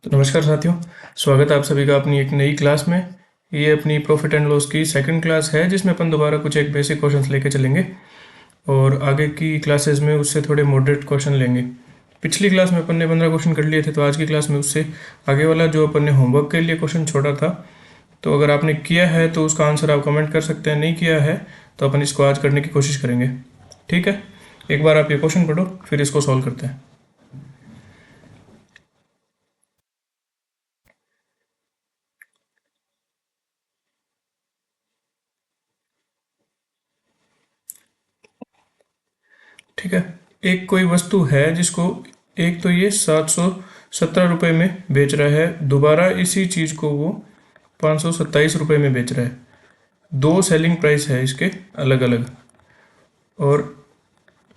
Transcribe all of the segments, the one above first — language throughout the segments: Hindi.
तो नमस्कार साथियों, स्वागत है आप सभी का अपनी एक नई क्लास में। ये अपनी प्रॉफिट एंड लॉस की सेकंड क्लास है, जिसमें अपन दोबारा कुछ एक बेसिक क्वेश्चंस लेके चलेंगे और आगे की क्लासेस में उससे थोड़े मॉडरेट क्वेश्चन लेंगे। पिछली क्लास में अपन ने 15 क्वेश्चन कर लिए थे, तो आज की क्लास में उससे आगे वाला जो अपन ने होमवर्क के लिए क्वेश्चन छोड़ा था, तो अगर आपने किया है तो उसका आंसर आप कमेंट कर सकते हैं, नहीं किया है तो अपन इसको आज करने की कोशिश करेंगे। ठीक है, एक बार आप ये क्वेश्चन पढ़ो, फिर इसको सॉल्व करते हैं। ठीक है, एक कोई वस्तु है जिसको एक तो ये 717 रुपये में बेच रहा है, दोबारा इसी चीज़ को वो 527 रुपये में बेच रहा है। दो सेलिंग प्राइस है इसके अलग अलग, और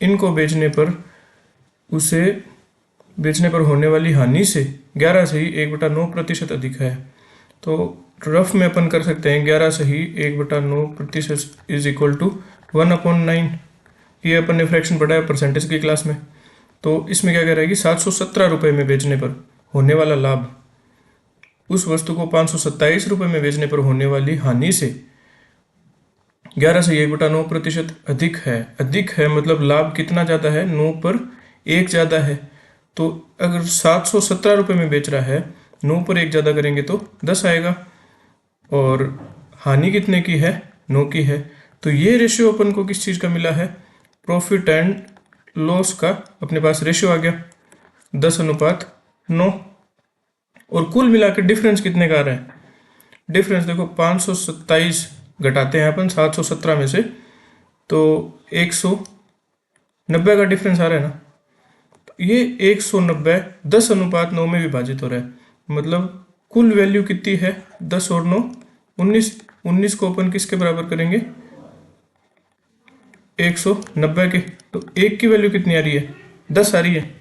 इनको बेचने पर होने वाली हानि से 11 से ही 1/9% अधिक है। तो रफ में अपन कर सकते हैं 11 से ही 1/9% इज इक्वल टू 1/9। ये अपन ने फ्रैक्शन पढ़ा है परसेंटेज की क्लास में। तो इसमें क्या कह रहा है कि 717 रुपये में बेचने पर होने वाला लाभ उस वस्तु को 527 रुपये में बेचने पर होने वाली हानि से 11 से 1/9% अधिक है। अधिक है मतलब लाभ कितना ज़्यादा है, 9 पर 1 ज़्यादा है। तो अगर 717 रुपये में बेच रहा है, 9 पर 1 ज़्यादा करेंगे तो 10 आएगा, और हानि कितने की है, 9 की है। तो ये रेशियो अपन को किस चीज़ का मिला है, प्रॉफिट एंड लॉस का अपने पास रेशियो आ गया 10:9। और कुल मिला के डिफरेंस कितने का आ रहा है, डिफरेंस देखो 527 घटाते हैं अपन 717 में से, तो 190 का डिफरेंस आ रहा है ना। ये 190 10:9 में विभाजित हो रहा है, मतलब कुल वैल्यू कितनी है, 10 और 9 19। 19 को अपन किसके बराबर करेंगे, 190 के। तो 1 की वैल्यू कितनी आ रही है, 10 आ रही है।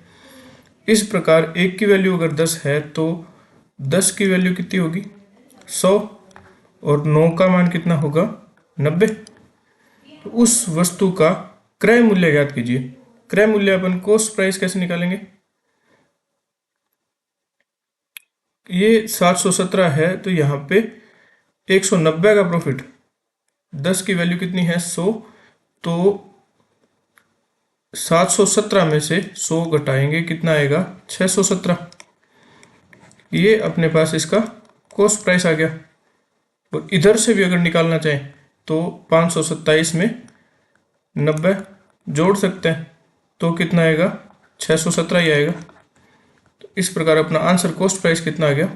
इस प्रकार 1 की वैल्यू अगर 10 है तो 10 की वैल्यू कितनी होगी, 100, और 9 का मान कितना होगा, 90। तो उस वस्तु का क्रय मूल्य ज्ञात कीजिए। क्रय मूल्य अपन कॉस्ट प्राइस कैसे निकालेंगे, ये 717 है तो यहाँ पे 190 का प्रॉफिट, 10 की वैल्यू कितनी है, 100। तो 717 में से 100 घटाएंगे, कितना आएगा, 617। ये अपने पास इसका कॉस्ट प्राइस आ गया। और इधर से भी अगर निकालना चाहें तो 527 में 90 जोड़ सकते हैं, तो कितना आएगा, 617 ही आएगा। तो इस प्रकार अपना आंसर कॉस्ट प्राइस कितना आ गया,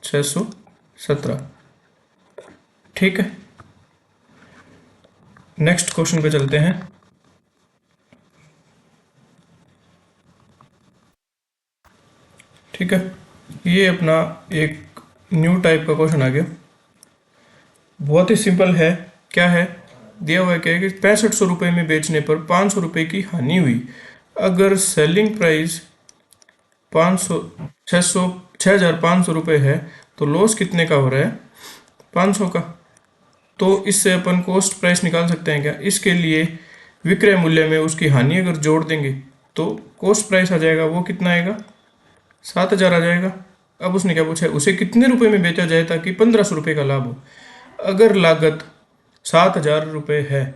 617। ठीक है, नेक्स्ट क्वेश्चन पे चलते हैं। ठीक है, ये अपना एक न्यू टाइप का क्वेश्चन आ गया, बहुत ही सिंपल है। क्या है दिया हुआ है, क्या है कि 6500 रुपये में बेचने पर 500 रुपये की हानि हुई। अगर सेलिंग प्राइस 6,500 रुपये है तो लॉस कितने का हो रहा है, 500 का। तो इससे अपन कॉस्ट प्राइस निकाल सकते हैं क्या, इसके लिए विक्रय मूल्य में उसकी हानि अगर जोड़ देंगे तो कॉस्ट प्राइस आ जाएगा, वो कितना आएगा, 7,000 आ जाएगा। अब उसने क्या पूछा है, उसे कितने रुपए में बेचा जाए ताकि 1,500 रुपये का लाभ हो। अगर लागत 7,000 रुपये है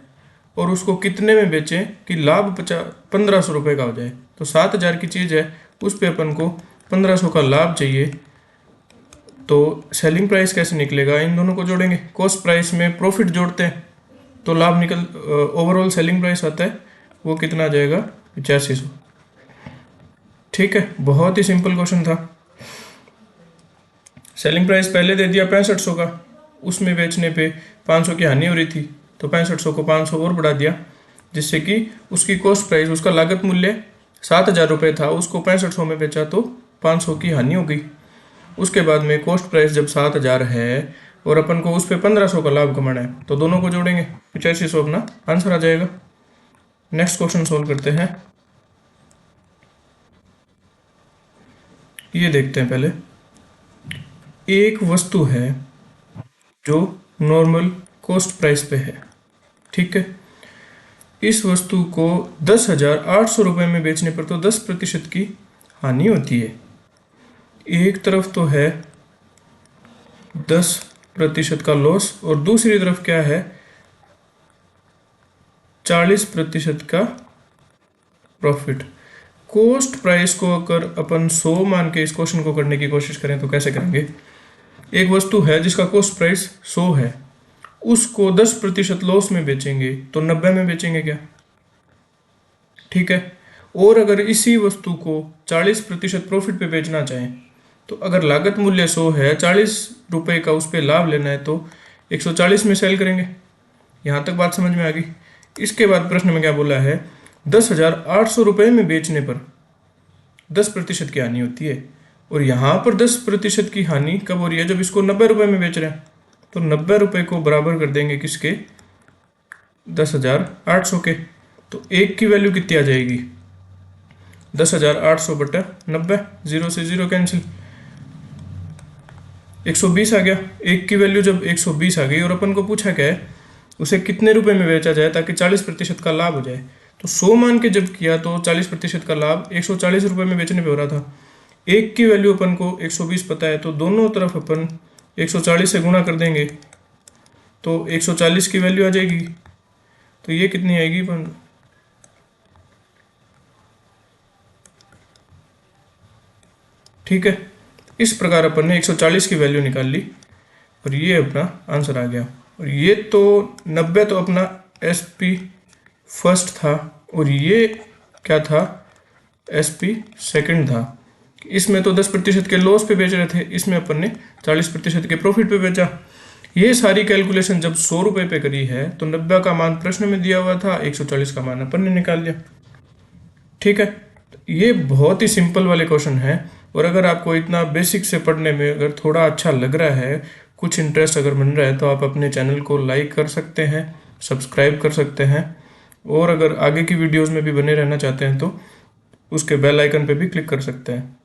और उसको कितने में बेचें कि लाभ 1,500 रुपये का हो जाए, तो 7,000 की चीज़ है, उस पर अपन को 1,500 का लाभ चाहिए। तो सेलिंग प्राइस कैसे निकलेगा, इन दोनों को जोड़ेंगे, कॉस्ट प्राइस में प्रॉफिट जोड़ते हैं तो लाभ निकल, ओवरऑल सेलिंग प्राइस आता है, वो कितना आ जाएगा, 8500। ठीक है, बहुत ही सिंपल क्वेश्चन था। सेलिंग प्राइस पहले दे दिया 6500 का, उसमें बेचने पे 500 की हानि हो रही थी, तो 6500 को 500 और बढ़ा दिया, जिससे कि उसकी कॉस्ट प्राइस, उसका लागत मूल्य 7,000 रुपये था, उसको 6500 में बेचा तो 500 की हानि हो गई। उसके बाद में कॉस्ट प्राइस जब 7,000 है और अपन को उस पर 1,500 का लाभ कमाना है, तो दोनों को जोड़ेंगे, 8500 अपना आंसर आ जाएगा। नेक्स्ट क्वेश्चन सोल्व करते हैं। ये देखते हैं, पहले एक वस्तु है जो नॉर्मल कॉस्ट प्राइस पे है। ठीक है, इस वस्तु को 10,800 रुपये में बेचने पर तो 10% की हानि होती है। एक तरफ तो है 10% का लॉस और दूसरी तरफ क्या है 40% का प्रॉफिट। कॉस्ट प्राइस को अगर अपन 100 मान के इस क्वेश्चन को करने की कोशिश करें तो कैसे करेंगे। एक वस्तु है जिसका कॉस्ट प्राइस 100 है, उसको 10% लॉस में बेचेंगे तो 90 में बेचेंगे क्या, ठीक है। और अगर इसी वस्तु को 40% प्रॉफिट पे बेचना चाहें तो अगर लागत मूल्य 100 है, 40 रुपए का उस पर लाभ लेना है तो 140 में सेल करेंगे। यहाँ तक बात समझ में आ गई। इसके बाद प्रश्न में क्या बोला है, 10,800 रुपये में बेचने पर 10% की हानि होती है। और यहाँ पर 10% की हानि कब हो रही है, जब इसको 90 रुपये में बेच रहे हैं। तो 90 रुपये को बराबर कर देंगे किसके, 10,800 के। तो एक की वैल्यू कितनी आ जाएगी, 10,800 बटा 90, 0 से 0 कैंसिल, 120 आ गया। एक की वैल्यू जब 120 आ गई और अपन को पूछा क्या है, उसे कितने रुपए में बेचा जाए ताकि 40% का लाभ हो जाए। तो 100 मान के जब किया तो 40% का लाभ 140 रुपये में बेचने पे हो रहा था। एक की वैल्यू अपन को 120 पता है तो दोनों तरफ अपन 140 से गुणा कर देंगे तो 140 की वैल्यू आ जाएगी। तो ये कितनी आएगी, ठीक है। इस प्रकार अपन ने 140 की वैल्यू निकाल ली और ये अपना आंसर आ गया। और ये तो 90 तो अपना SP फर्स्ट था और ये क्या था, SP सेकंड था। इसमें तो 10% के लॉस पे बेच रहे थे, इसमें अपन ने 40% के प्रॉफिट पे बेचा। ये सारी कैलकुलेशन जब 100 रुपये पे करी है तो 90 का मान प्रश्न में दिया हुआ था, 140 का मान अपन ने निकाल लिया, ठीक है। ये बहुत ही सिंपल वाले क्वेश्चन है। और अगर आपको इतना बेसिक से पढ़ने में अगर थोड़ा अच्छा लग रहा है, कुछ इंटरेस्ट अगर बन रहा है तो आप अपने चैनल को लाइक कर सकते हैं, सब्सक्राइब कर सकते हैं। और अगर आगे की वीडियोस में भी बने रहना चाहते हैं तो उसके बेल आइकन पे भी क्लिक कर सकते हैं।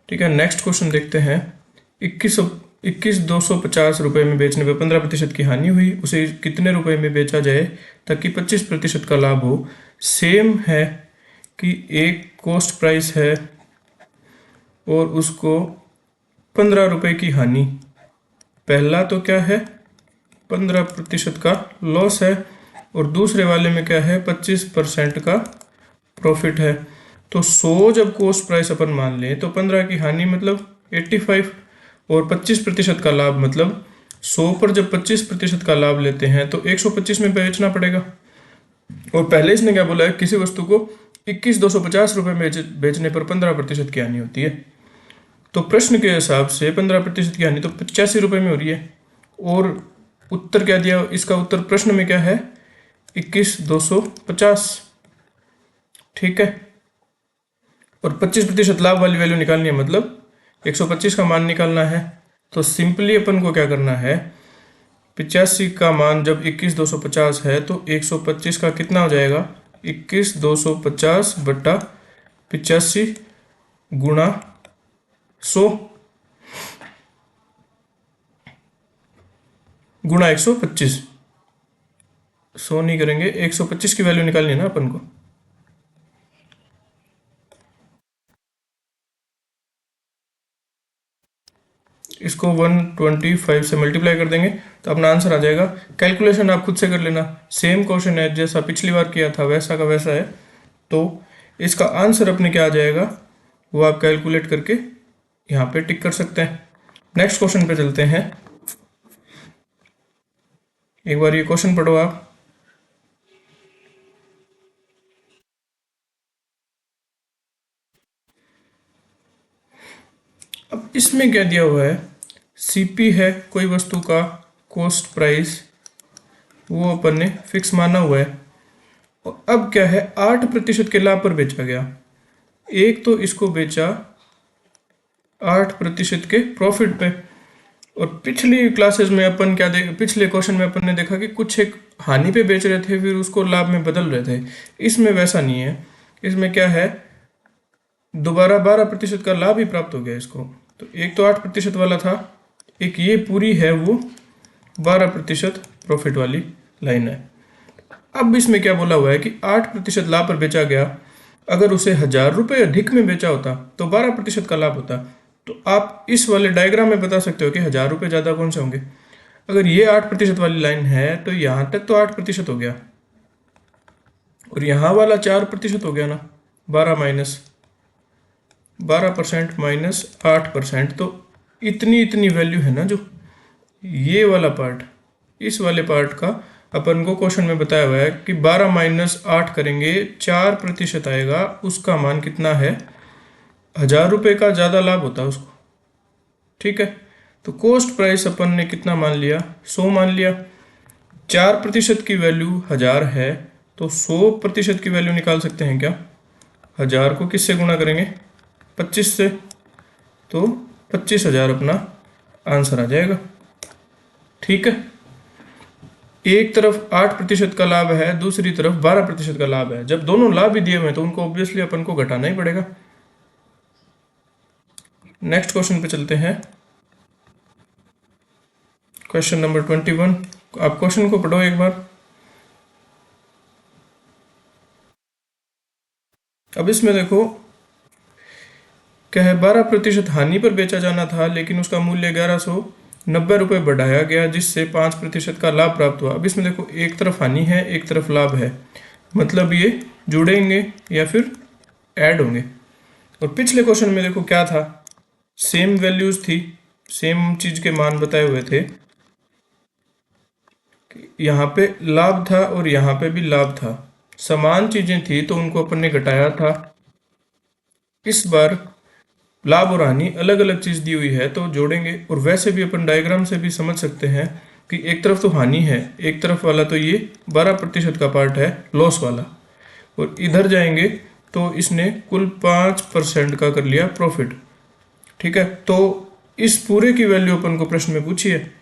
ठीक है, नेक्स्ट क्वेश्चन देखते हैं। 21,250 रुपये में बेचने पर 15% की हानि हुई, उसे कितने रुपए में बेचा जाए ताकि 25% का लाभ हो। सेम है कि एक कॉस्ट प्राइस है और उसको 15 रुपये की हानि। पहला तो क्या है, 15% का लॉस है और दूसरे वाले में क्या है, 25% का प्रॉफिट है। तो 100 जब कॉस्ट प्राइस अपन मान लें तो 15 की हानि मतलब 85 और 25% का लाभ मतलब 100 पर जब 25% का लाभ लेते हैं तो 125 में बेचना पड़ेगा। और पहले इसने क्या बोला है, किसी वस्तु को 21,250 रुपये में बेचने पर 15% की हानि होती है। तो प्रश्न के हिसाब से 15% की हानि तो 85 रुपये में हो रही है। और उत्तर क्या दिया, इसका उत्तर प्रश्न में क्या है, 21,250, ठीक है। और 25% लाभ वाली वैल्यू निकालनी है, मतलब 125 का मान निकालना है। तो सिंपली अपन को क्या करना है, 85 का मान जब 21,250 है तो 125 का कितना हो जाएगा, 21,250 बटा 85 गुणा 100 गुणा 125। 100 नहीं करेंगे, 125 की वैल्यू निकालनी है ना अपन को। इसको 125 से मल्टीप्लाई कर देंगे तो अपना आंसर आ जाएगा। कैलकुलेशन आप खुद से कर लेना, सेम क्वेश्चन है जैसा पिछली बार किया था वैसा का वैसा है। तो इसका आंसर अपने क्या आ जाएगा वो आप कैलकुलेट करके यहाँ पे टिक कर सकते हैं। नेक्स्ट क्वेश्चन पे चलते हैं। एक बार ये क्वेश्चन पढ़ो आप। अब इसमें क्या दिया हुआ है, CP है कोई वस्तु का कॉस्ट प्राइस, वो अपन ने फिक्स माना हुआ है। और अब क्या है, 8% के लाभ पर बेचा गया। एक तो इसको बेचा 8% के प्रॉफिट पे। और पिछली क्लासेस में अपन क्या पिछले क्वेश्चन में अपन ने देखा कि कुछ एक हानि पे बेच रहे थे फिर उसको लाभ में बदल रहे थे। इसमें वैसा नहीं है, इसमें क्या है, दोबारा 12% का लाभ ही प्राप्त हो गया इसको। तो एक तो 8% वाला था, एक ये पूरी है वो 12% प्रॉफिट वाली लाइन है। अब इसमें क्या बोला हुआ है कि 8% लाभ पर बेचा गया, अगर उसे 1000 रुपये अधिक में बेचा होता तो 12% का लाभ होता। तो आप इस वाले डायग्राम में बता सकते हो कि 1000 रुपये ज़्यादा कौन से होंगे। अगर ये 8% वाली लाइन है तो यहाँ तक तो 8% हो गया, और यहाँ वाला 4% हो गया ना, 12% माइनस 8%, तो इतनी इतनी वैल्यू है ना, जो ये वाला पार्ट, इस वाले पार्ट का अपन को क्वेश्चन में बताया हुआ है कि 12 माइनस 8 करेंगे 4% आएगा, उसका मान कितना है, 1000 रुपये का ज़्यादा लाभ होता है उसको। ठीक है, तो कॉस्ट प्राइस अपन ने कितना मान लिया, 100 मान लिया। 4% की वैल्यू 1000 है, तो 100% की वैल्यू निकाल सकते हैं क्या। 1000 को किससे गुणा करेंगे, 25 से, तो 25,000 अपना आंसर आ जाएगा। ठीक है, एक तरफ 8% का लाभ है, दूसरी तरफ 12% का लाभ है। जब दोनों लाभ ही दिए हुए हैं तो उनको ऑब्वियसली अपन को घटाना ही पड़ेगा। नेक्स्ट क्वेश्चन पे चलते हैं, क्वेश्चन नंबर 21। आप क्वेश्चन को पढ़ो एक बार। अब इसमें देखो क्या है, 12% हानि पर बेचा जाना था, लेकिन उसका मूल्य 1190 रुपये बढ़ाया गया, जिससे 5% का लाभ प्राप्त हुआ। अब इसमें देखो एक तरफ हानि है, एक तरफ लाभ है, मतलब ये जुड़ेंगे या फिर ऐड होंगे। और पिछले क्वेश्चन में देखो क्या था, सेम वैल्यूज थी, सेम चीज के मान बताए हुए थे, यहाँ पे लाभ था और यहाँ पे भी लाभ था, समान चीजें थी तो उनको अपन ने घटाया था। इस बार लाभ और हानि अलग अलग चीज दी हुई है तो जोड़ेंगे। और वैसे भी अपन डायग्राम से भी समझ सकते हैं कि एक तरफ तो हानि है, एक तरफ वाला तो ये 12% का पार्ट है लॉस वाला, और इधर जाएंगे तो इसने कुल 5% का कर लिया प्रॉफिट। ठीक है, तो इस पूरे की वैल्यू अपन को प्रश्न में पूछी है,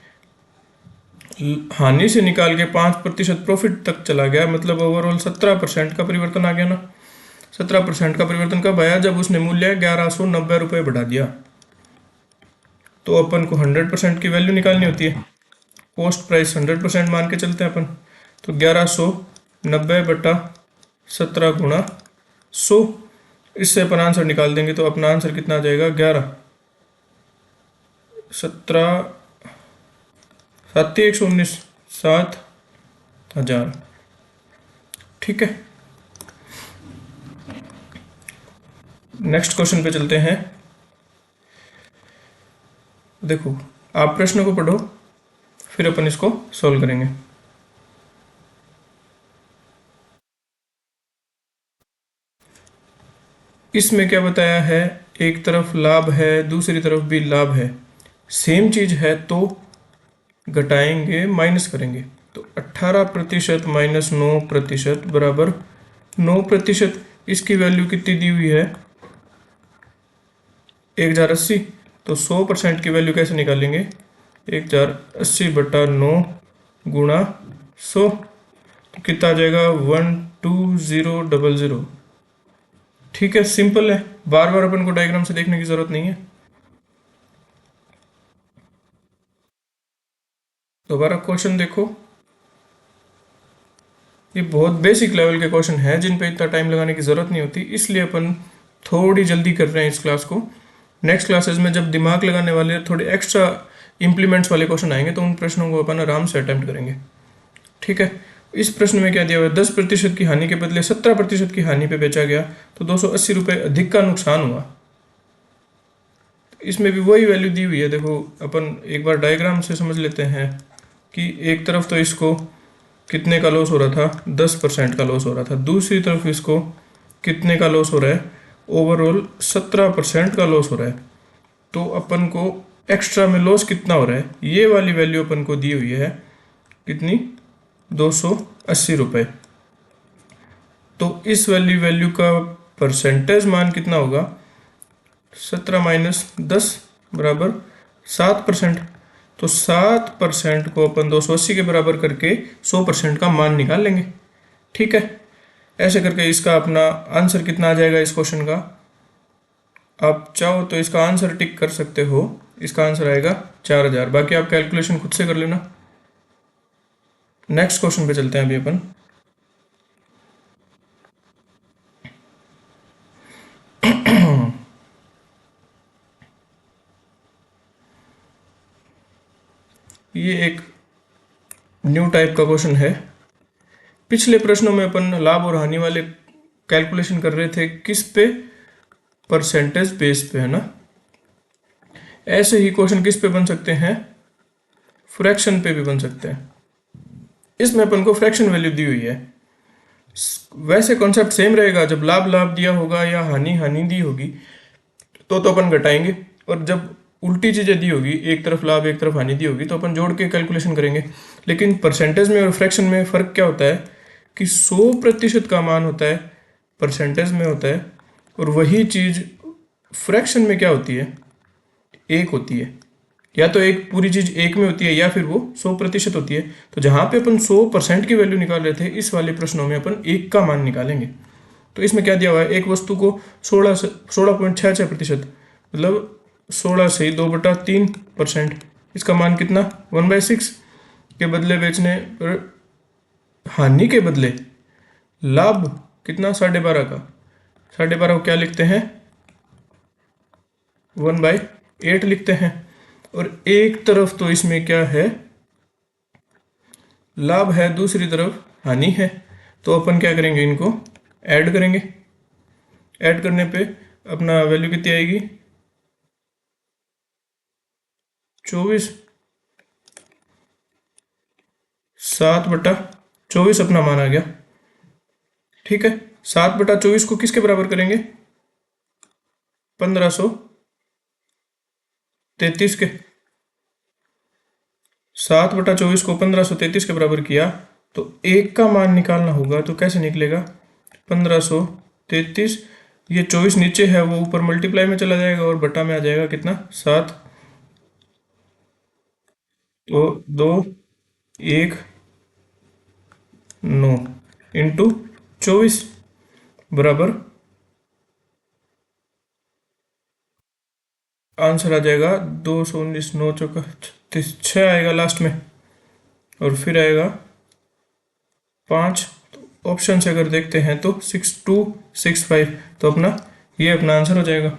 हानि से निकाल के 5% प्रॉफिट तक चला गया, मतलब ओवरऑल 17% का परिवर्तन आ गया ना। 17% का परिवर्तन कब आया, जब उसने मूल्य 1190 रुपये बढ़ा दिया। तो अपन को 100% की वैल्यू निकालनी होती है, कॉस्ट प्राइस 100% मान के चलते हैं अपन, तो 1190/17 गुणा 100, इससे अपन आंसर निकाल देंगे। तो अपना आंसर कितना आ जाएगा, 11 17 7,119 7,000। ठीक है, नेक्स्ट क्वेश्चन पे चलते हैं। देखो आप प्रश्न को पढ़ो, फिर अपन इसको सॉल्व करेंगे। इसमें क्या बताया है, एक तरफ लाभ है, दूसरी तरफ भी लाभ है, सेम चीज है तो घटाएंगे, माइनस करेंगे। तो 18% माइनस 9% बराबर 9%। इसकी वैल्यू कितनी दी हुई है, 1080। तो 100% की वैल्यू कैसे निकालेंगे, 1080/9 गुणा 100, तो कितना आ जाएगा, 12000। ठीक है, सिंपल है, बार बार अपन को डायग्राम से देखने की जरूरत नहीं है। दोबारा क्वेश्चन देखो, ये बहुत बेसिक लेवल के क्वेश्चन है जिन पे इतना टाइम लगाने की जरूरत नहीं होती, इसलिए अपन थोड़ी जल्दी कर रहे हैं इस क्लास को। नेक्स्ट क्लासेस में जब दिमाग लगाने वाले थोड़े एक्स्ट्रा इंप्लीमेंट्स वाले क्वेश्चन आएंगे तो उन प्रश्नों को अपन आराम से अटेम्प्ट करेंगे। ठीक है, इस प्रश्न में क्या दिया हुआ है, 10% की हानि के बदले 17% की हानि पे बेचा गया, तो 280 रुपये अधिक का नुकसान हुआ। इसमें भी वही वैल्यू दी हुई है। देखो अपन एक बार डायग्राम से समझ लेते हैं कि एक तरफ तो इसको कितने का लॉस हो रहा था, 10% का लॉस हो रहा था, दूसरी तरफ इसको कितने का लॉस हो रहा है, ओवरऑल 17% का लॉस हो रहा है। तो अपन को एक्स्ट्रा में लॉस कितना हो रहा है, ये वाली वैल्यू अपन को दी हुई है, कितनी, 280 रुपये। तो इस वाली वैल्यू का परसेंटेज मान कितना होगा, 17 माइनस 10 बराबर 7%। तो 7% को अपन 280 के बराबर करके 100% का मान निकाल लेंगे। ठीक है, ऐसे करके इसका अपना आंसर कितना आ जाएगा इस क्वेश्चन का, आप चाहो तो इसका आंसर टिक कर सकते हो, इसका आंसर आएगा 4000। बाकी आप कैलकुलेशन खुद से कर लेना। नेक्स्ट क्वेश्चन पे चलते हैं अभी अपन। ये एक न्यू टाइप का क्वेश्चन है। पिछले प्रश्नों में अपन लाभ और हानि वाले कैलकुलेशन कर रहे थे किस पे, परसेंटेज बेस पे, है ना। ऐसे ही क्वेश्चन किस पे बन सकते हैं, फ्रैक्शन पे भी बन सकते हैं। इसमें अपन को फ्रैक्शन वैल्यू दी हुई है। वैसे कॉन्सेप्ट सेम रहेगा, जब लाभ लाभ दिया होगा या हानि हानि दी होगी तो अपन घटाएंगे, और जब उल्टी चीजें दी होगी, एक तरफ लाभ एक तरफ हानि दी होगी, तो अपन जोड़ के कैलकुलेशन करेंगे। लेकिन परसेंटेज में और फ्रैक्शन में फ़र्क क्या होता है कि 100% का मान होता है परसेंटेज में होता है, और वही चीज़ फ्रैक्शन में क्या होती है, एक होती है। या तो एक पूरी चीज़ एक में होती है या फिर वो 100% होती है। तो जहाँ पे अपन 100% की वैल्यू निकाल रहे थे, इस वाले प्रश्नों में अपन एक का मान निकालेंगे। तो इसमें क्या दिया हुआ है, एक वस्तु को 16.66%, मतलब 16 से 2/3%, इसका मान कितना 1/6 के बदले बेचने पर हानि के बदले लाभ कितना 12.5 का, 12.5 को क्या लिखते हैं 1/8 लिखते हैं। और एक तरफ तो इसमें क्या है लाभ है, दूसरी तरफ हानि है, तो अपन क्या करेंगे, इनको ऐड करेंगे। ऐड करने पे अपना वैल्यू कितनी आएगी 24, 7/24 अपना मान आ गया। ठीक है, 7/24 को किसके बराबर करेंगे 1533 के। 7/24 को 1533 के बराबर किया तो एक का मान निकालना होगा, तो कैसे निकलेगा 1533, ये 24 नीचे है वो ऊपर मल्टीप्लाई में चला जाएगा और बटा में आ जाएगा कितना 7, तो 2 1 9 इंटू 24 बराबर आंसर आ जाएगा 219, 9 चौका 36 आएगा लास्ट में, और फिर आएगा 5। ऑप्शन से अगर देखते हैं तो 6265, तो ये अपना आंसर हो जाएगा।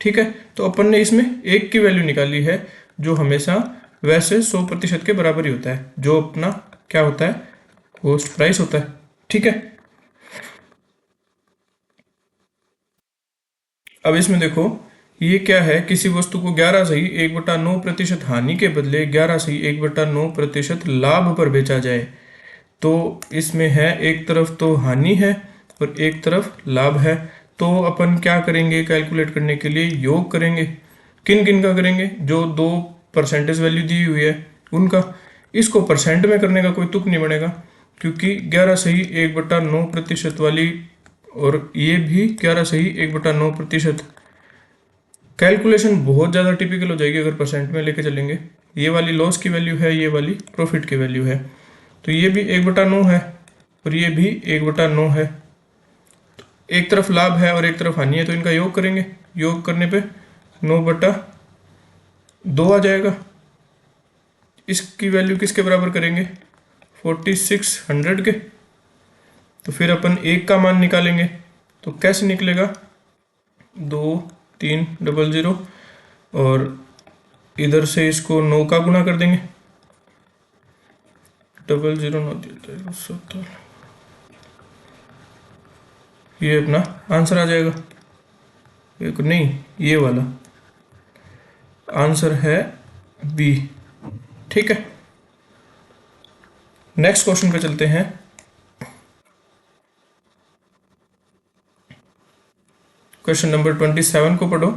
ठीक है, तो अपन ने इसमें एक की वैल्यू निकाली है जो हमेशा वैसे 100% के बराबर ही होता है, जो अपना क्या होता है कॉस्ट प्राइस होता है। ठीक है, अब इसमें देखो ये क्या है, किसी वस्तु को 11 सही 1/9% हानि के बदले 11 सही 1/9% लाभ पर बेचा जाए, तो इसमें है एक तरफ तो हानि है और एक तरफ लाभ है। तो अपन क्या करेंगे, कैलकुलेट करने के लिए योग करेंगे। किन किन का करेंगे, जो दो परसेंटेज वैल्यू दी हुई है उनका। इसको परसेंट में करने का कोई तुक नहीं बनेगा, क्योंकि 11 सही 1/9% वाली और ये भी 11 सही 1/9%। कैलकुलेशन बहुत ज़्यादा टिपिकल हो जाएगी अगर परसेंट में लेके चलेंगे। ये वाली लॉस की वैल्यू है, ये वाली प्रॉफिट की वैल्यू है, तो ये भी 1/9 है और ये भी 1/9 है। तो एक तरफ लाभ है और एक तरफ हानि है, तो इनका योग करेंगे। योग करने पे 9/2 आ जाएगा। इसकी वैल्यू किसके बराबर करेंगे 4600 के। तो फिर अपन एक का मान निकालेंगे, तो कैसे निकलेगा 2300, और इधर से इसको 9 का गुना कर देंगे, 009 ये अपना आंसर आ जाएगा। नहीं, ये वाला आंसर है बी। ठीक है, नेक्स्ट क्वेश्चन पे चलते हैं। क्वेश्चन नंबर 27 को पढ़ो।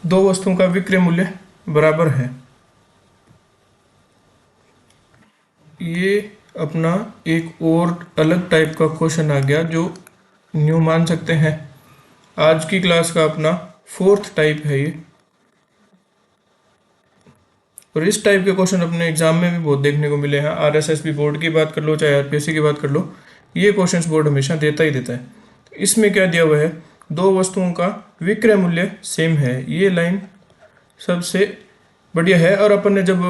दो वस्तुओं का विक्रय मूल्य बराबर है। ये अपना एक और अलग टाइप का क्वेश्चन आ गया जो न्यू मान सकते हैं। आज की क्लास का अपना 4th टाइप है ये, और इस टाइप के क्वेश्चन अपने एग्जाम में भी बहुत देखने को मिले हैं। आरएसएसबी बोर्ड की बात कर लो चाहे आरपीएससी की बात कर लो, ये क्वेश्चंस बोर्ड हमेशा देता ही देता है। तो इसमें क्या दिया हुआ है, दो वस्तुओं का विक्रय मूल्य सेम है। ये लाइन सबसे बढ़िया है, और अपन ने जब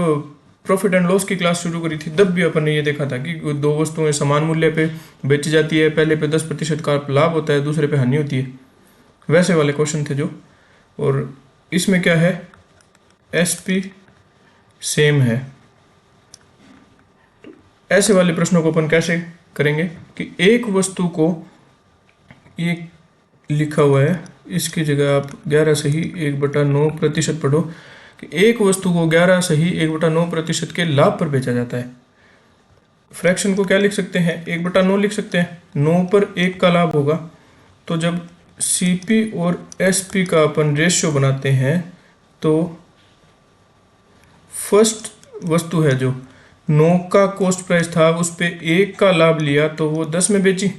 प्रॉफिट एंड लॉस की क्लास शुरू करी थी तब भी अपन ने ये देखा था कि दो वस्तुएं समान मूल्य पे बेची जाती है, पहले पे 10% का लाभ होता है, दूसरे पे हानि होती है, वैसे वाले क्वेश्चन थे जो। और इसमें क्या है, एसपी सेम है। तो ऐसे वाले प्रश्नों को अपन कैसे करेंगे कि एक वस्तु को, ये लिखा हुआ है इसकी जगह आप 11 सही 1/9% पढ़ो कि एक वस्तु को 11 सही 1/9% के लाभ पर बेचा जाता है। फ्रैक्शन को क्या लिख सकते हैं, 1/9 लिख सकते हैं, 9 पर 1 का लाभ होगा। तो जब सीपी और एसपी का अपन रेशियो बनाते हैं तो फर्स्ट वस्तु है जो 9 का कॉस्ट प्राइस था उस पे 1 का लाभ लिया तो वो 10 में बेची।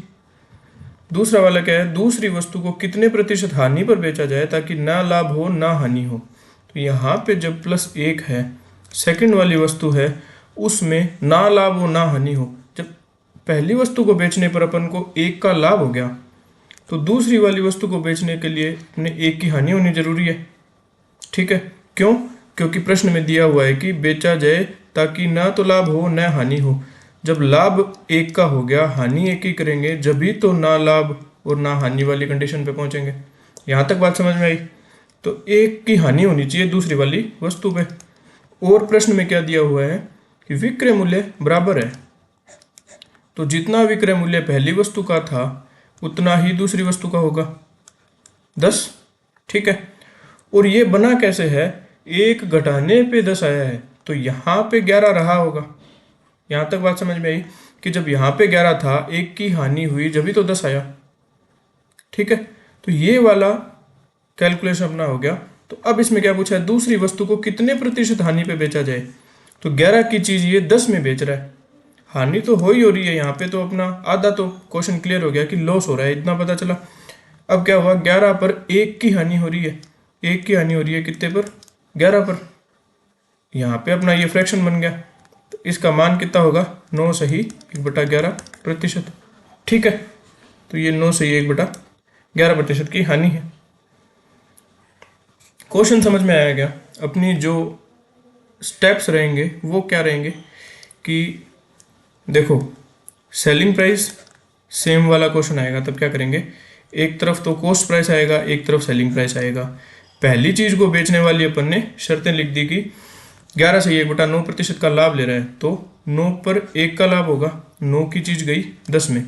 दूसरा वाला क्या है, दूसरी वस्तु को कितने प्रतिशत हानि पर बेचा जाए ताकि ना लाभ हो ना हानि हो। तो यहाँ पे जब +1 है, सेकंड वाली वस्तु है उसमें ना लाभ हो ना हानि हो। जब पहली वस्तु को बेचने पर अपन को 1 का लाभ हो गया तो दूसरी वाली वस्तु को बेचने के लिए अपने 1 की हानि होनी जरूरी है। ठीक है, क्यों? क्योंकि प्रश्न में दिया हुआ है कि बेचा जाए ताकि ना तो लाभ हो ना हानि हो। जब लाभ 1 का हो गया, हानि 1 की करेंगे, जब भी तो ना लाभ और ना हानि वाली कंडीशन पे पहुंचेंगे। यहाँ तक बात समझ में आई? तो 1 की हानि होनी चाहिए दूसरी वाली वस्तु पे। और प्रश्न में क्या दिया हुआ है कि विक्रय मूल्य बराबर है, तो जितना विक्रय मूल्य पहली वस्तु का था उतना ही दूसरी वस्तु का होगा 10। ठीक है, और ये बना कैसे है, 1 घटाने पे 10 आया है तो यहाँ पे 11 रहा होगा। यहाँ तक बात समझ में आई कि जब यहाँ पे 11 था, 1 की हानि हुई, जब भी तो 10 आया। ठीक है, तो ये वाला कैलकुलेशन अपना हो गया। तो अब इसमें क्या पूछा है, दूसरी वस्तु को कितने प्रतिशत हानि पे बेचा जाए। तो 11 की चीज ये 10 में बेच रहा है, हानि तो हो रही है यहाँ पे, तो अपना आधा तो क्वेश्चन क्लियर हो गया कि लॉस हो रहा है, इतना पता चला। अब क्या हुआ, 11 पर 1 की हानि हो रही है, 1 की हानि हो रही है कितने पर, 11 पर। यहाँ पे अपना ये फ्रैक्शन बन गया, तो इसका मान कितना होगा, 9 सही 1/11%। ठीक है, तो ये 9 सही 1/11% की हानि है। क्वेश्चन समझ में आया क्या? अपनी जो स्टेप्स रहेंगे वो क्या रहेंगे कि देखो, सेलिंग प्राइस सेम वाला क्वेश्चन आएगा तब क्या करेंगे, एक तरफ तो कॉस्ट प्राइस आएगा, एक तरफ सेलिंग प्राइस आएगा। पहली चीज को बेचने वाली अपन ने शर्तें लिख दी कि 11 से 1/9% का लाभ ले रहा है, तो 9 पर 1 का लाभ होगा, 9 की चीज गई 10 में।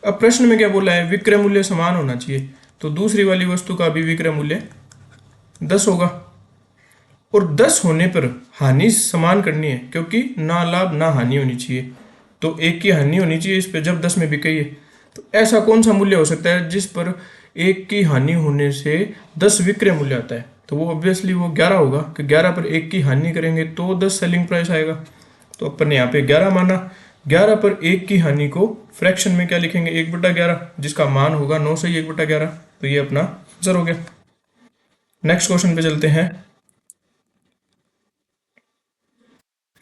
अब प्रश्न में क्या बोला है, विक्रय मूल्य समान होना चाहिए, तो दूसरी वाली वस्तु का भी विक्रय मूल्य 10 होगा। और 10 होने पर हानि समान करनी है क्योंकि ना लाभ ना हानि होनी चाहिए, तो 1 की हानि होनी चाहिए इस पे जब 10 में बिक गई है। तो ऐसा कौन सा मूल्य हो सकता है जिस पर 1 की हानि होने से 10 विक्रय मूल्य आता है, तो वो ऑब्वियसली वो 11 होगा कि 11 पर 1 की हानि करेंगे तो 10 सेलिंग प्राइस आएगा। तो अपन ने यहाँ पे 11 माना, 11 पर 1 की हानि को फ्रैक्शन में क्या लिखेंगे, 1/11, जिसका मान होगा 9 से 1/11। तो ये अपना आंसर हो गया। नेक्स्ट क्वेश्चन पे चलते हैं।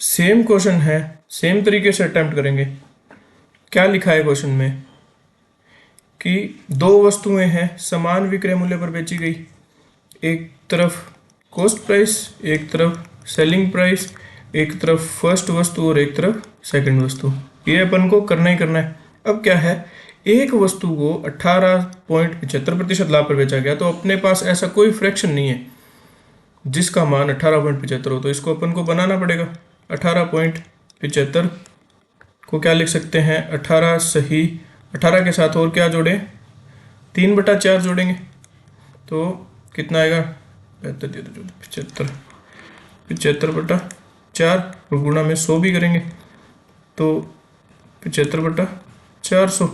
सेम क्वेश्चन है, सेम तरीके से अटेम्प्ट करेंगे। क्या लिखा है क्वेश्चन में कि दो वस्तुएं हैं समान विक्रय मूल्य पर बेची गई, एक तरफ कॉस्ट प्राइस, एक तरफ सेलिंग प्राइस, एक तरफ फर्स्ट वस्तु और एक तरफ सेकंड वस्तु। ये अपन को करना ही करना है। अब क्या है, एक वस्तु को 18.75% लाभ पर बेचा गया, तो अपने पास ऐसा कोई फ्रैक्शन नहीं है जिसका मान 18.75 हो, तो इसको अपन को बनाना पड़ेगा। 18.75 को क्या लिख सकते हैं, 18 सही, 18 के साथ और क्या जोड़ें, 3/4 जोड़ेंगे तो कितना आएगा, 75, 75/4 और गुणा में 100 भी करेंगे तो 75/400,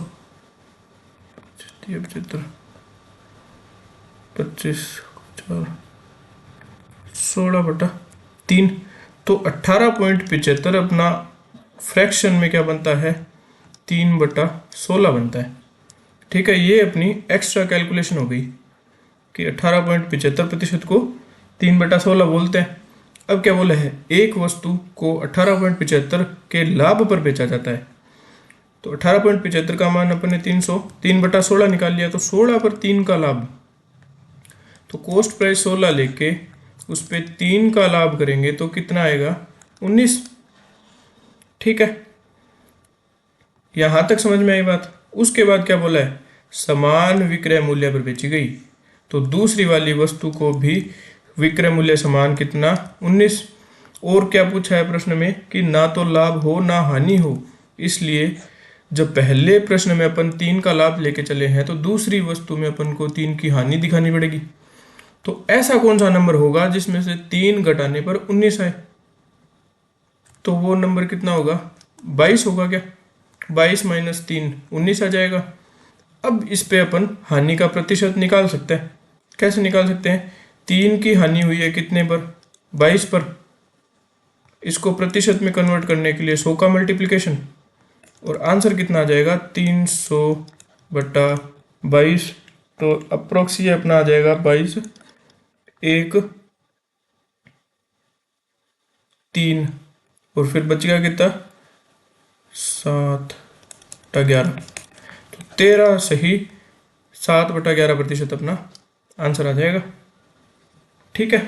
75, 25, 16/3। तो 18.75 अपना फ्रैक्शन में क्या बनता है, 3/16 बनता है। ठीक है, ये अपनी एक्स्ट्रा कैलकुलेशन हो गई कि 18.75% को 3/16 बोलते हैं। अब क्या बोला है, एक वस्तु को 18.75 के लाभ पर बेचा जाता है, तो 18.75 का मान अपन ने 3/16 निकाल लिया, तो 16 पर 3 का लाभ, तो कॉस्ट प्राइस 16 लेके उस पर 3 का लाभ करेंगे तो कितना आएगा, 19। ठीक है, यहां तक समझ में आई बात। उसके बाद क्या बोला है, समान विक्रय मूल्य पर बेची गई, तो दूसरी वाली वस्तु को भी विक्रय मूल्य समान कितना 19। और क्या पूछा है प्रश्न में कि ना तो लाभ हो ना हानि हो, इसलिए जब पहले प्रश्न में अपन 3 का लाभ लेके चले हैं तो दूसरी वस्तु में अपन को 3 की हानि दिखानी पड़ेगी। तो ऐसा कौन सा नंबर होगा जिसमें से 3 घटाने पर 19 आए, तो वो नंबर कितना होगा, 22 होगा क्या, 22 माइनस 3 19 आ जाएगा। अब इस पे अपन हानि का प्रतिशत निकाल सकते हैं। कैसे निकाल सकते हैं, 3 की हानि हुई है कितने पर, 22 पर, इसको प्रतिशत में कन्वर्ट करने के लिए 100 का मल्टीप्लिकेशन, और आंसर कितना आ जाएगा 300 बटा 22, तो अप्रोक्स ये अपना आ जाएगा 22 1 3, और फिर बच गया कितना 7 बटा 11, तो 13 सही 7 बटा 11% अपना आंसर आ जाएगा। ठीक है,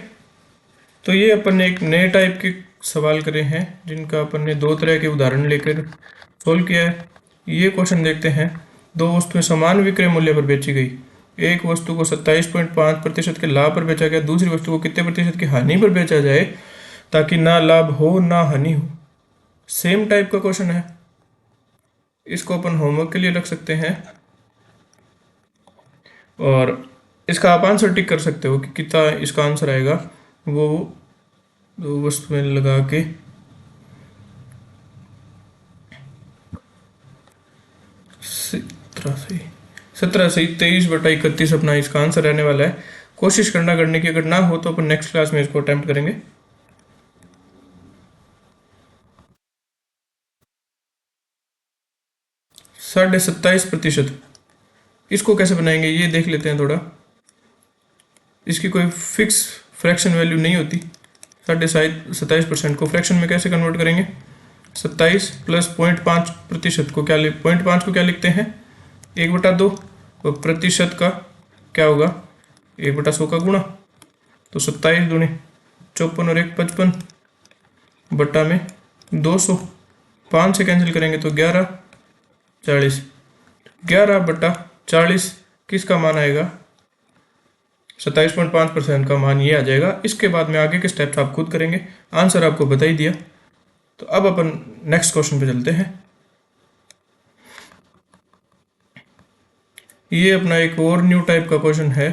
तो ये अपन ने एक नए टाइप के सवाल करे हैं जिनका अपन ने 2 तरह के उदाहरण लेकर सोल्व किया है। ये क्वेश्चन देखते हैं, 2 वस्तुएं समान विक्रय मूल्य पर बेची गई, एक वस्तु को 27.5% के लाभ पर बेचा गया, दूसरी वस्तु को कितने प्रतिशत की हानि पर बेचा जाए ताकि ना लाभ हो ना हानि हो। सेम टाइप का क्वेश्चन है, इसको अपन होमवर्क के लिए रख सकते हैं और इसका आप आंसर टिक कर सकते हो कि कितना इसका आंसर आएगा, वो 2 वस्तुएं लगा के 17 से 23 बटा 31 अपना इसका आंसर रहने वाला है। कोशिश करने की, अगर ना हो तो अपन नेक्स्ट क्लास में इसको अटेम्प्ट करेंगे। 27.5%, इसको कैसे बनाएंगे ये देख लेते हैं थोड़ा। इसकी कोई फिक्स फ्रैक्शन वैल्यू नहीं होती। 27% को फ्रैक्शन में कैसे कन्वर्ट करेंगे, 27 प्लस 0.5% को क्या 0.5 को क्या लिखते हैं 1/2, और प्रतिशत का क्या होगा 1/100 का गुणा, तो 27 दूनी 54 और 1 55 बटा में 200, 5 से कैंसिल करेंगे तो 11 40, 11 बटा 40 किसका मान आएगा 27.5% का मान ये आ जाएगा। इसके बाद में आगे के स्टेप्स आप खुद करेंगे, आंसर आपको बता ही दिया। तो अब अपन नेक्स्ट क्वेश्चन पे चलते हैं। ये अपना एक और न्यू टाइप का क्वेश्चन है,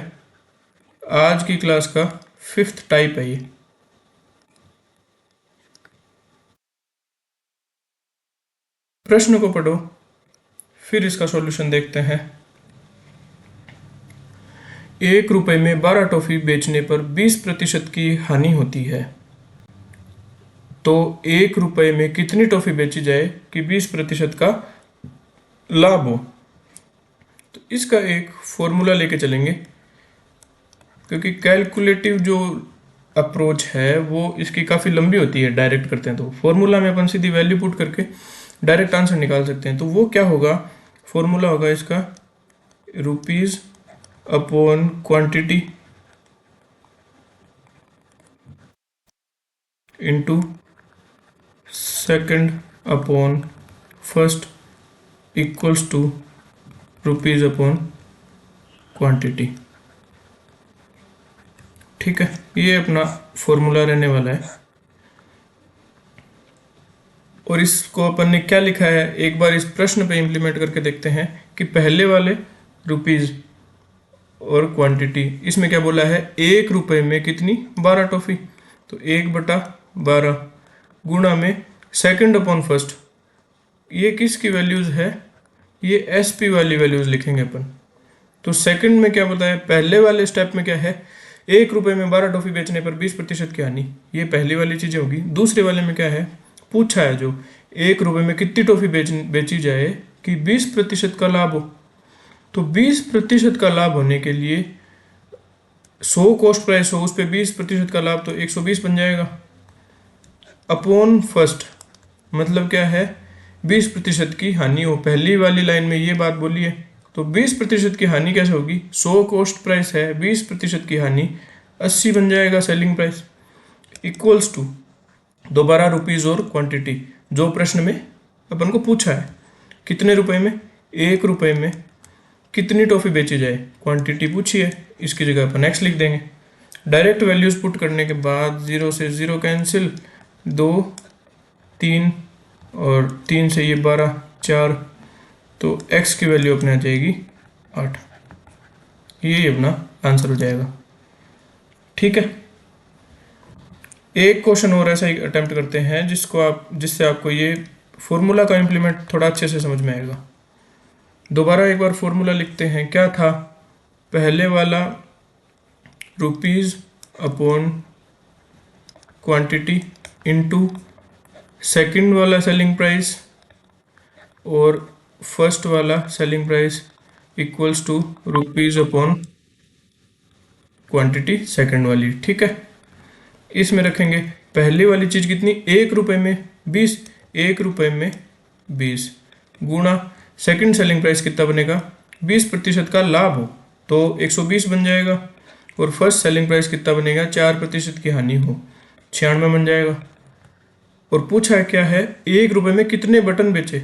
आज की क्लास का 5th टाइप है ये। प्रश्न को पढ़ो फिर इसका सॉल्यूशन देखते हैं। 1 रुपए में 12 टॉफी बेचने पर 20% की हानि होती है, तो 1 रुपए में कितनी टॉफी बेची जाए कि 20% का लाभ हो। तो इसका एक फॉर्मूला लेके चलेंगे, क्योंकि कैलकुलेटिव जो अप्रोच है वो इसकी काफ़ी लंबी होती है, डायरेक्ट करते हैं तो फॉर्मूला में अपन सीधी वैल्यू पुट करके डायरेक्ट आंसर निकाल सकते हैं। तो वो क्या होगा, फॉर्मूला होगा इसका rupees upon quantity into second upon first equals to rupees upon quantity. ठीक है, ये अपना फॉर्मूला रहने वाला है। और इसको अपन ने क्या लिखा है, एक बार इस प्रश्न पे इंप्लीमेंट करके देखते हैं कि पहले वाले रुपीज़ और क्वांटिटी, इसमें क्या बोला है 1 रुपए में कितनी 12 टॉफी, तो 1/12 गुणा में सेकंड अपॉन फर्स्ट, ये किसकी वैल्यूज़ है, ये एसपी वाली वैल्यूज़ लिखेंगे अपन। तो सेकंड में क्या बताया, पहले वाले स्टेप में क्या है 1 रुपए में 12 टॉफी बेचने पर 20% की हानि, ये पहली वाली चीज़ें होगी। दूसरे वाले में क्या है, पूछा है जो 1 रुपए में कितनी टॉफी बेची जाए कि 20% का लाभ हो। तो 20% का लाभ होने के लिए 100 कॉस्ट प्राइस हो, उस पर 20% का लाभ तो 120 बन जाएगा, अपॉन फर्स्ट मतलब क्या है 20% की हानि हो। पहली वाली लाइन में ये बात बोली है, तो 20% की हानि कैसे होगी, 100 कॉस्ट प्राइस है, 20% की हानि 80 बन जाएगा सेलिंग प्राइस, इक्वल्स टू दोबारा रुपीज़ और क्वांटिटी, जो प्रश्न में अपन को पूछा है। कितने रुपए में? 1 रुपए में कितनी टॉफ़ी बेची जाए, क्वांटिटी पूछी है, इसकी जगह अपन x लिख देंगे। डायरेक्ट वैल्यूज़ पुट करने के बाद 0 से 0 कैंसिल, 2 3 और 3 से ये 12 4, तो x की वैल्यू अपने आ जाएगी 8। ये अपना आंसर हो जाएगा। ठीक है, एक क्वेश्चन और ऐसा ही अटेम्प्ट करते हैं जिससे आपको ये फॉर्मूला का इम्प्लीमेंट थोड़ा अच्छे से समझ में आएगा। दोबारा एक बार फॉर्मूला लिखते हैं। क्या था? पहले वाला rupees upon quantity into second वाला सेलिंग प्राइस और फर्स्ट वाला selling price equals to rupees upon quantity second वाली। ठीक है, इसमें रखेंगे पहली वाली चीज़ कितनी, 1 रुपए में 20, 1 रुपए में 20 गुणा सेकंड सेलिंग प्राइस कितना बनेगा, 20% का लाभ हो तो 120 बन जाएगा, और फर्स्ट सेलिंग प्राइस कितना बनेगा, 4% की हानि हो 96 बन जाएगा। और पूछा है क्या है, 1 रुपए में कितने बटन बेचे,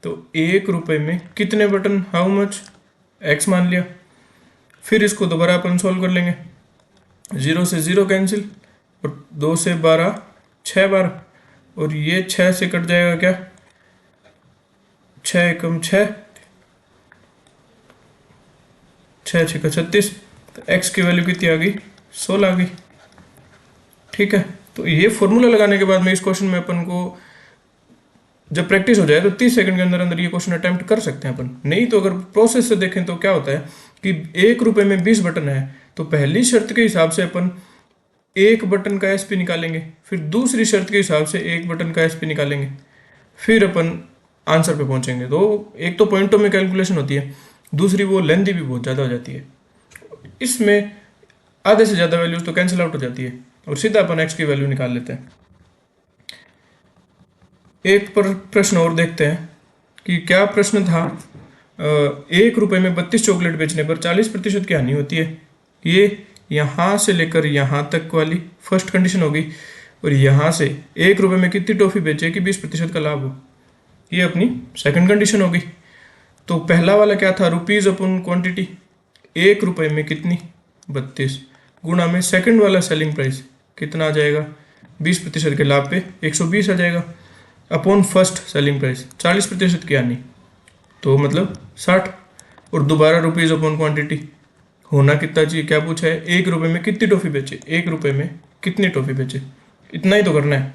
तो 1 रुपए में कितने बटन, हाउ मच, x मान लिया। फिर इसको दोबारा अपन सॉल्व कर लेंगे। 0 से 0 कैंसिल और 2 से 12 6 बार, और ये 6 से कट जाएगा क्या, 6 एकम 6, 6 6 का 36, तो x की वैल्यू कितनी आ गई, 16 आ गई। ठीक है, तो ये फॉर्मूला लगाने के बाद में इस क्वेश्चन में अपन को जब प्रैक्टिस हो जाए तो 30 सेकंड के अंदर अंदर ये क्वेश्चन अटेम्प्ट कर सकते हैं अपन। नहीं तो अगर प्रोसेस से देखें तो क्या होता है कि 1 रुपए में 20 बटन है, तो पहली शर्त के हिसाब से अपन 1 बटन का एसपी निकालेंगे, फिर दूसरी शर्त के हिसाब से 1 बटन का एसपी निकालेंगे, फिर अपन आंसर पे पहुंचेंगे। तो एक तो पॉइंटों में कैलकुलेशन होती है, दूसरी वो लेंथी भी बहुत ज़्यादा हो जाती है। इसमें आधे से ज़्यादा वैल्यूज तो कैंसिल आउट हो जाती है और सीधा अपन x की वैल्यू निकाल लेते हैं। एक पर प्रश्न और देखते हैं कि क्या प्रश्न था। 1 रुपए में 32 चॉकलेट बेचने पर 40% की हानि होती है। ये यहाँ से लेकर यहाँ तक वाली फर्स्ट कंडीशन होगी, और यहाँ से 1 रुपए में कितनी टॉफ़ी बेचे कि 20% का लाभ हो, ये अपनी सेकंड कंडीशन होगी। तो पहला वाला क्या था, रुपीज़ अपन क्वांटिटी, 1 रुपए में कितनी, 32 गुणा में सेकंड वाला सेलिंग प्राइस कितना आ जाएगा, 20% के लाभ पे 120 आ जाएगा, अपॉन फर्स्ट सेलिंग प्राइस 40% की हानि, तो मतलब 60, और दोबारा रुपीज़ अपॉन क्वांटिटी होना कितना चाहिए, क्या पूछा है, 1 रुपए में कितनी टॉफ़ी बेचे, 1 रुपए में कितनी टॉफ़ी बेचे, इतना ही तो करना है।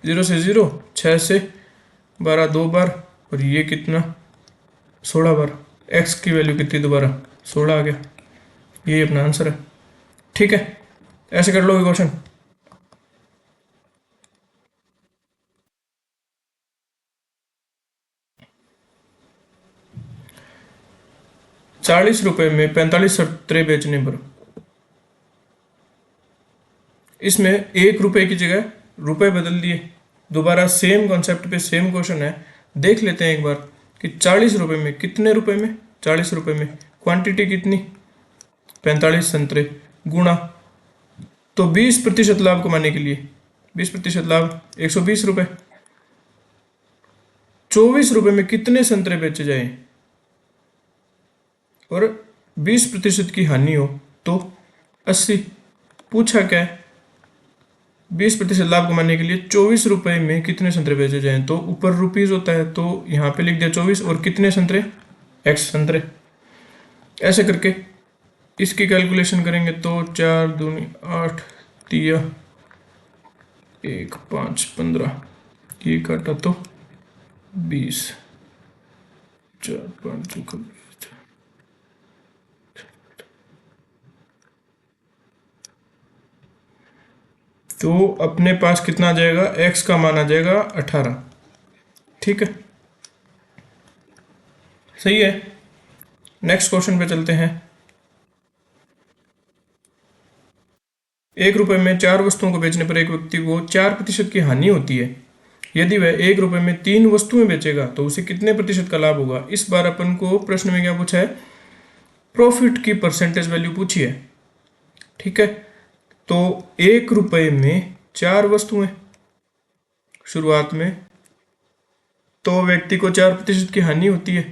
0 से 0, 6 से 12 2 बार, और ये कितना 16 बार, x की वैल्यू कितनी दोबारा 16 आ गया, ये अपना आंसर है। ठीक है, ऐसे कर लो क्वेश्चन। ₹40 में 45 संतरे बेचने पर, इसमें 1 रुपए की जगह रुपए बदल दिए। दोबारा सेम कॉन्सेप्ट पे सेम क्वेश्चन है, देख लेते हैं एक बार कि 40 रुपए में कितने रुपए में, 40 रुपए में क्वांटिटी कितनी, 45 संतरे गुणा, तो 20% लाभ कमाने के लिए 20% लाभ 120 रुपए, 24 रुपए में कितने संतरे बेचे जाए और 20% की हानि हो तो 80। पूछा क्या है, 20% लाभ कमाने के लिए 24 रुपए में कितने संतरे बेचे जाएं, तो ऊपर रुपीज होता है तो यहाँ पे लिख दिया 24, और कितने संतरे, x संतरे। ऐसे करके इसकी कैलकुलेशन करेंगे तो 4 दूनी 8, 3 1 5 15, ये काटा तो 20, 4 5 2, तो अपने पास कितना आ जाएगा, x का मान आ जाएगा 18। ठीक है, सही है। नेक्स्ट क्वेश्चन पे चलते हैं। 1 रुपए में 4 वस्तुओं को बेचने पर एक व्यक्ति को 4% की हानि होती है। यदि वह 1 रुपए में 3 वस्तुएं बेचेगा तो उसे कितने प्रतिशत का लाभ होगा। इस बार अपन को प्रश्न में क्या पूछा है, प्रॉफिट की परसेंटेज वैल्यू पूछी है। ठीक है, तो 1 रुपए में 4 वस्तुएं, शुरुआत में, तो व्यक्ति को 4% की हानि होती है।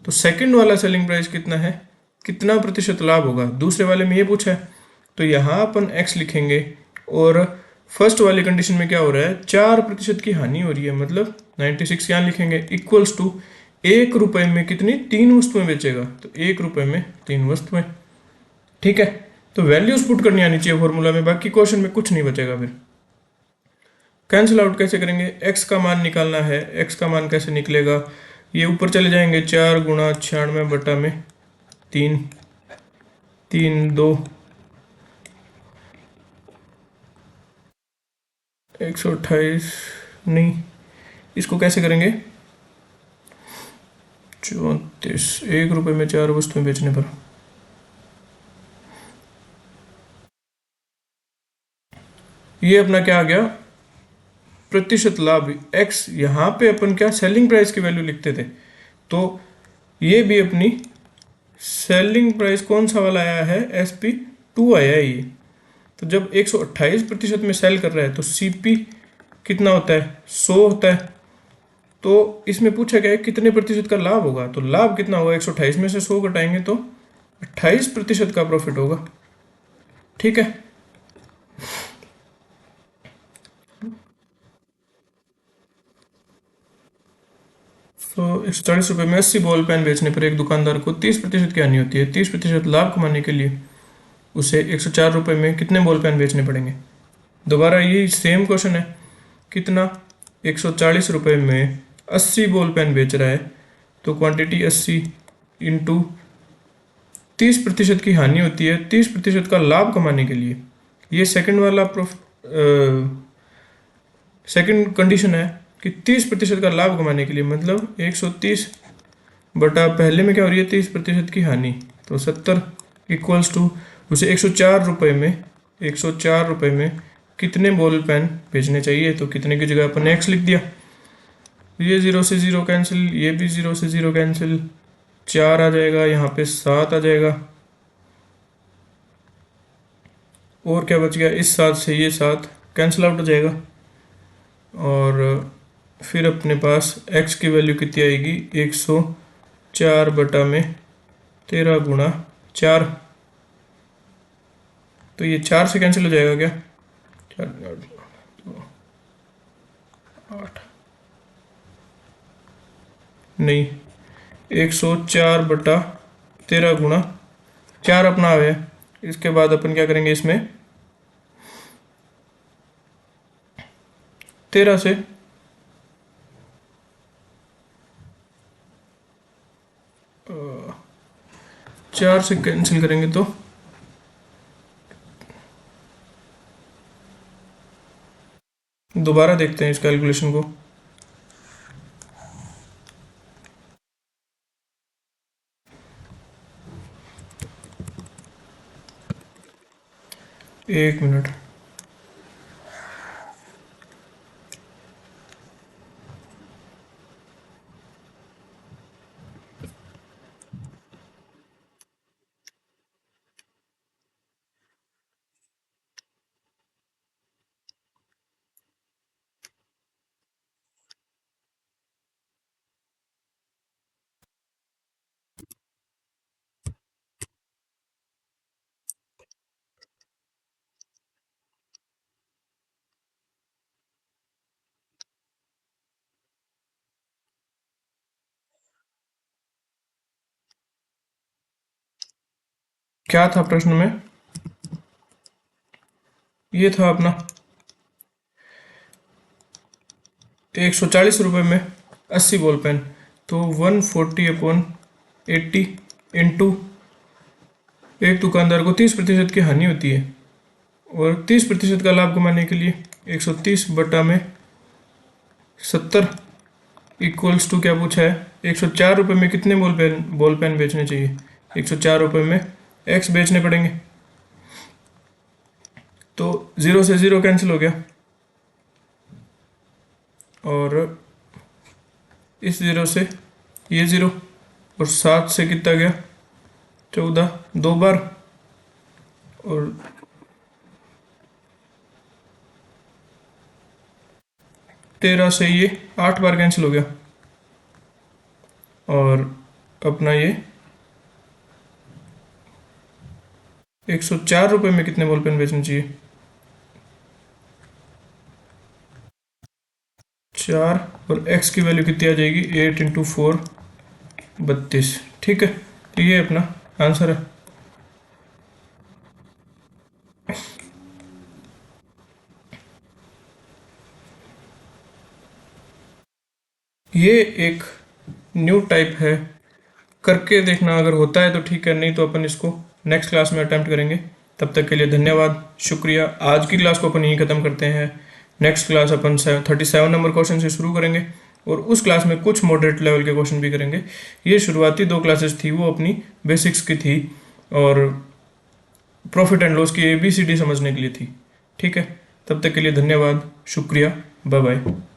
तो सेकंड वाला सेलिंग प्राइस कितना है, कितना प्रतिशत लाभ होगा, दूसरे वाले में ये पूछा है। तो यहाँ अपन x लिखेंगे, और फर्स्ट वाली कंडीशन में क्या हो रहा है, 4% की हानि हो रही है, मतलब 96 यहाँ लिखेंगे इक्वल्स टू 1 रुपए में कितनी, 3 वस्तुएं बेचेगा, तो 1 रुपए में 3 वस्तुएं। ठीक है, तो वैल्यूज पुट करनी आनी चाहिए फॉर्मूला में, बाकी क्वेश्चन में कुछ नहीं बचेगा। फिर कैंसिल आउट कैसे करेंगे, x का मान निकालना है, x का मान कैसे निकलेगा, ये ऊपर चले जाएंगे, 4 गुणा 96 बटा में 3, 3 2 128, नहीं, इसको कैसे करेंगे, 34, 1 रुपए में 4 वस्तुएं बेचने पर। ये अपना क्या आ गया, प्रतिशत लाभ x, यहाँ पे अपन क्या सेलिंग प्राइस की वैल्यू लिखते थे, तो ये भी अपनी सेलिंग प्राइस कौन सा वाला आया है, SP2 आया है ये। तो जब 128% में सेल कर रहा है तो CP कितना होता है, 100 होता है। तो इसमें पूछा गया है कितने प्रतिशत का लाभ होगा, तो लाभ कितना होगा, 128 में से 100 घटाएंगे तो 28% का प्रॉफिट होगा। ठीक है, तो 140 रुपये में 80 बॉल पेन बेचने पर एक दुकानदार को 30% की हानि होती है। 30% लाभ कमाने के लिए उसे 104 रुपये में कितने बॉल पेन बेचने पड़ेंगे। दोबारा यही सेम क्वेश्चन है, कितना, 140 रुपये में 80 बॉल पेन बेच रहा है, तो क्वांटिटी 80 इंटू 30% की हानि होती है, 30% का लाभ कमाने के लिए। ये सेकंड वाला सेकंड कंडीशन है कि 30% का लाभ कमाने के लिए, मतलब 130 बटा पहले में क्या हो रही है, 30% की हानि, तो 70 इक्वल्स टू उसे 104 रुपये में कितने बॉल पेन बेचने चाहिए। तो कितने की जगह अपन x लिख दिया, ये 0 से 0 कैंसिल, ये भी 0 से 0 कैंसिल, 4 आ जाएगा, यहाँ पे 7 आ जाएगा, और क्या बच गया, इस 7 से ये 7 कैंसिल आउट हो जाएगा, और फिर अपने पास x की वैल्यू कितनी आएगी, 104 बटा में 13 गुणा 4, तो ये 4 से कैंसिल हो जाएगा क्या, 4 8, नहीं, 104 बटा 13 गुणा 4 अपना आ गया। इसके बाद अपन क्या करेंगे, इसमें 13 से 4 से कैंसिल करेंगे तो दोबारा देखते हैं इस कैलकुलेशन को। एक मिनट, क्या था प्रश्न में, ये था अपना 140 रुपये में 80 बॉल पेन, तो 140/80 इंटू, एक दुकानदार को 30% की हानि होती है, और 30% का लाभ कमाने के लिए 130 बटा में 70 इक्वल्स टू, क्या पूछा है, 104 रुपये में कितने बॉल पेन बेचने चाहिए, 104 रुपये में x बेचने पड़ेंगे, तो 0 से 0 कैंसिल हो गया, और इस 0 से ये 0, और 7 से कितना गया, 14, 2 बार, और 13 से ये 8 बार कैंसिल हो गया, और अपना ये 104 रुपये में कितने बॉल पेन बेचने चाहिए? 4, और x की वैल्यू कितनी आ जाएगी? 8 इंटू 4 32। ठीक है, तो ये अपना आंसर है। ये एक न्यू टाइप है, करके देखना, अगर होता है तो ठीक है, नहीं तो अपन इसको नेक्स्ट क्लास में अटेम्प्ट करेंगे। तब तक के लिए धन्यवाद, शुक्रिया। आज की क्लास को अपन यहीं ख़त्म करते हैं। नेक्स्ट क्लास अपन 37 नंबर क्वेश्चन से शुरू करेंगे, और उस क्लास में कुछ मॉडरेट लेवल के क्वेश्चन भी करेंगे। ये शुरुआती 2 क्लासेस थी वो अपनी बेसिक्स की थी, और प्रॉफिट एंड लॉस की ABCD समझने के लिए थी। ठीक है, तब तक के लिए धन्यवाद, शुक्रिया, बाय बाय।